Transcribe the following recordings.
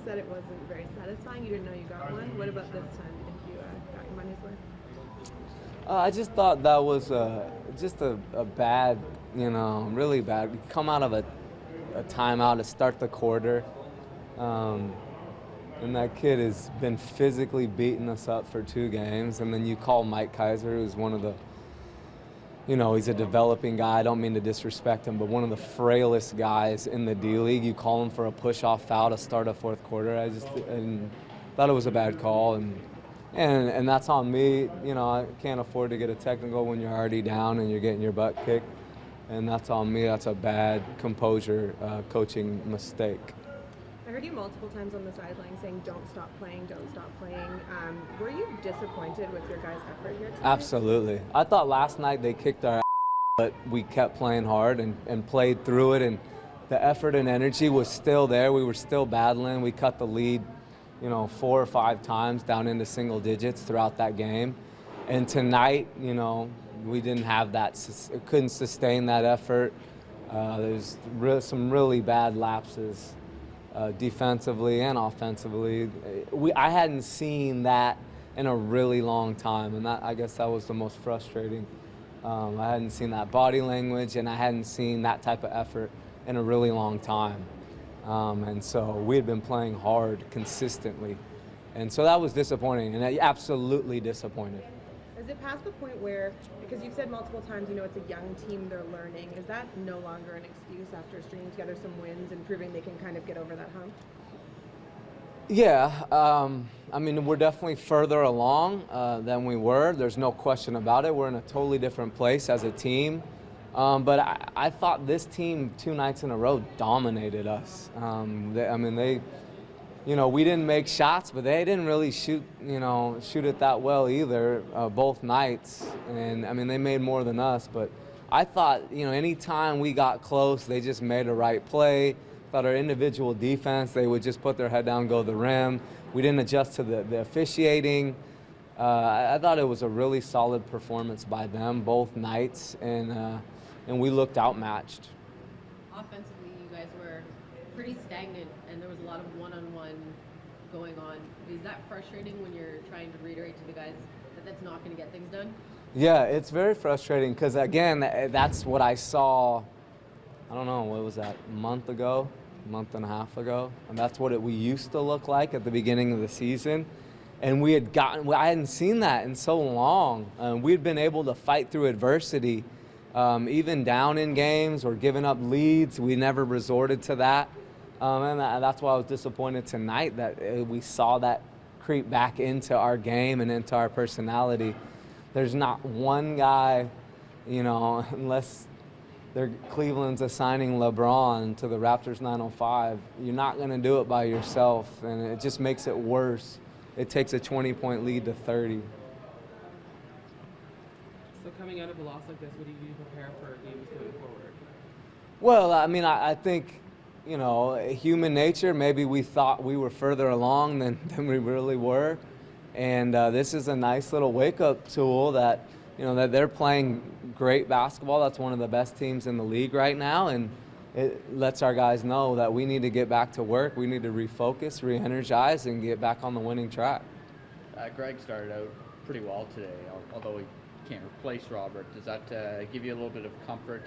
said it wasn't very satisfying. You didn't know you got one. What about this time? Do you think you got your money's worth? I just thought that was just a bad, really bad. We come out of a timeout to start the quarter, and that kid has been physically beating us up for 2 games. And then you call Mike Kaiser, who's one of the, he's a developing guy. I don't mean to disrespect him, but one of the frailest guys in the D-League. You call him for a push-off foul to start a fourth quarter. I thought it was a bad call, and that's on me. I can't afford to get a technical when you're already down and you're getting your butt kicked, and that's on me. That's a bad composure coaching mistake. I heard you multiple times on the sideline saying, don't stop playing, don't stop playing. Were you disappointed with your guys' effort here tonight? Absolutely. I thought last night they kicked our ass, but we kept playing hard and played through it, and the effort and energy was still there. We were still battling. We cut the lead 4 or 5 times down into single digits throughout that game. And tonight, we didn't have that, couldn't sustain that effort. There's some really bad lapses defensively and offensively. I hadn't seen that in a really long time, and I guess that was the most frustrating. I hadn't seen that body language, and I hadn't seen that type of effort in a really long time. And so we had been playing hard consistently. And so that was disappointing, and absolutely disappointed. Is it past the point where, because you've said multiple times, it's a young team, they're learning, is that no longer an excuse after stringing together some wins and proving they can kind of get over that hump? Yeah, we're definitely further along than we were. There's no question about it. We're in a totally different place as a team. But I thought this team 2 nights in a row dominated us. We didn't make shots, but they didn't really shoot it that well either, both nights. And they made more than us. But I thought, anytime we got close, they just made a right play. Thought our individual defense, they would just put their head down, go to the rim. We didn't adjust to the officiating. I thought it was a really solid performance by them both nights, and we looked outmatched. Offensively, you guys were pretty stagnant, and there was a lot of one-on-one going on. Is that frustrating when you're trying to reiterate to the guys that that's not going to get things done? Yeah, it's very frustrating because, again, that's what I saw, I don't know, what was that, a month and a half ago? And that's what we used to look like at the beginning of the season. And I hadn't seen that in so long. We'd been able to fight through adversity, even down in games or giving up leads. We never resorted to that. And that's why I was disappointed tonight that we saw that creep back into our game and into our personality. There's not one guy, unless Cleveland's assigning LeBron to the Raptors 905, you're not going to do it by yourself, and it just makes it worse. It takes a 20-point lead to 30. So coming out of a loss like this, what do you do to prepare for games going forward? Well, I think, human nature, maybe we thought we were further along than we really were. And this is a nice little wake-up tool that, that they're playing great basketball. That's one of the best teams in the league right now. And it lets our guys know that we need to get back to work. We need to refocus, re-energize, and get back on the winning track. Greg started out pretty well today, although he can't replace Robert. Does that give you a little bit of comfort,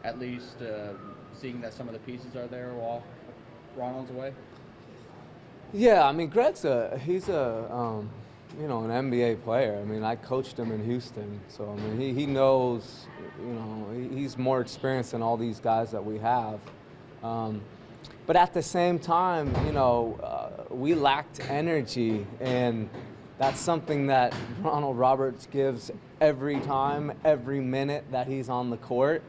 at least seeing that some of the pieces are there while Ronald's away? Yeah, Greg's he's an NBA player. I coached him in Houston, so he knows. He's more experienced than all these guys that we have. But at the same time, we lacked energy, and that's something that Ronald Roberts gives every time, every minute that he's on the court.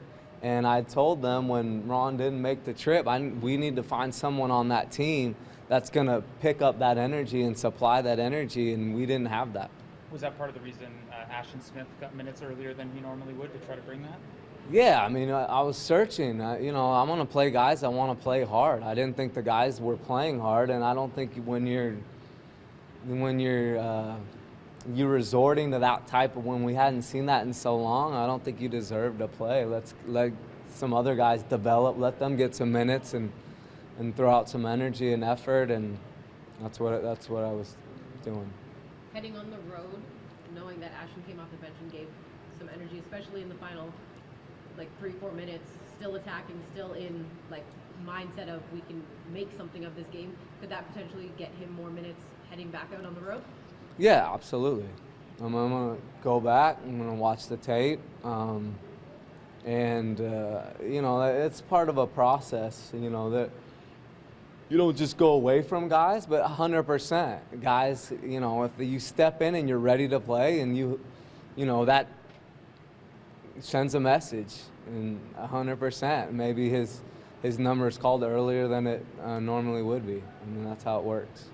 And I told them when Ron didn't make the trip, we need to find someone on that team that's going to pick up that energy and supply that energy, and we didn't have that. Was that part of the reason Ashton Smith got minutes earlier than he normally would to try to bring that? Yeah, I was searching. I want to play guys that want to play hard. I didn't think the guys were playing hard, and I don't think when you're resorting to that type of, when we hadn't seen that in so long, I don't think you deserve to play. Let's let some other guys develop, let them get some minutes and throw out some energy and effort, and That's what I was doing. Heading on the road, knowing that Ashton came off the bench and gave some energy, especially in the final, like 3-4 minutes, still attacking, still in like mindset of we can make something of this game. Could that potentially get him more minutes heading back out on the road? Yeah, absolutely. I'm gonna go back. I'm gonna watch the tape, and you know, it's part of a process. You know that you don't just go away from guys, but 100% guys. You know, if you step in and you're ready to play, and you know that sends a message, and 100%. Maybe his number is called earlier than it normally would be. I mean, that's how it works.